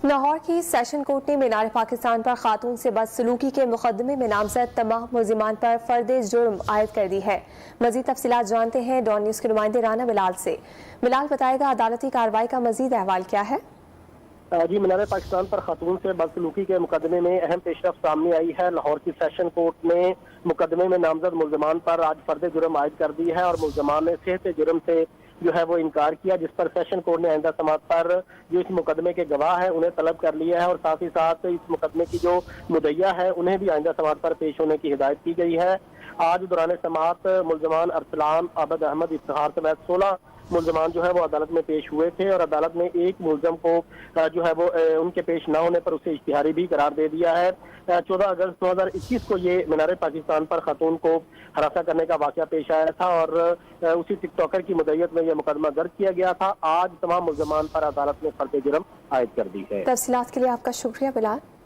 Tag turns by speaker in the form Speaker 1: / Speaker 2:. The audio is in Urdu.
Speaker 1: لاہور کی سیشن کورٹ نے مینار پاکستان پر خاتون سے بدسلوکی کے مقدمے میں نامزد تمام ملزمان پر فرد جرم عائد کر دی ہے۔ مزید تفصیلات جانتے ہیں ڈان نیوز کے نمائندے رانا بلال سے۔ بلال بتائے گا عدالتی کارروائی کا مزید احوال کیا ہے؟
Speaker 2: جی، مینار پاکستان پر خاتون سے بدسلوکی کے مقدمے میں اہم پیش رفت سامنے آئی ہے۔ لاہور کی سیشن کورٹ نے مقدمے میں نامزد ملزمان پر آج فرد جرم عائد کر دی ہے اور ملزمان نے صحت جرم سے جو ہے وہ انکار کیا، جس پر سیشن کورٹ نے آئندہ سماعت پر جو اس مقدمے کے گواہ ہیں انہیں طلب کر لیا ہے اور ساتھ ہی ساتھ اس مقدمے کی جو مدعیہ ہے انہیں بھی آئندہ سماعت پر پیش ہونے کی ہدایت کی گئی ہے۔ آج دوران سماعت ملزمان ارسلان عابد احمد افتخار سمیت 16 ملزمان جو ہے وہ عدالت میں پیش ہوئے تھے اور عدالت نے ایک ملزم کو جو ہے وہ ان کے پیش نہ ہونے پر اسے اشتہاری بھی قرار دے دیا ہے۔ 14 اگست 2021 کو یہ مینار پاکستان پر خاتون کو ہراساں کرنے کا واقعہ پیش آیا تھا اور اسی ٹک ٹاکر کی مدعیت میں یہ مقدمہ درج کیا گیا تھا۔ آج تمام ملزمان پر عدالت نے فرد جرم عائد کر دی ہے۔
Speaker 1: تفصیلات کے لیے آپ کا شکریہ بلال۔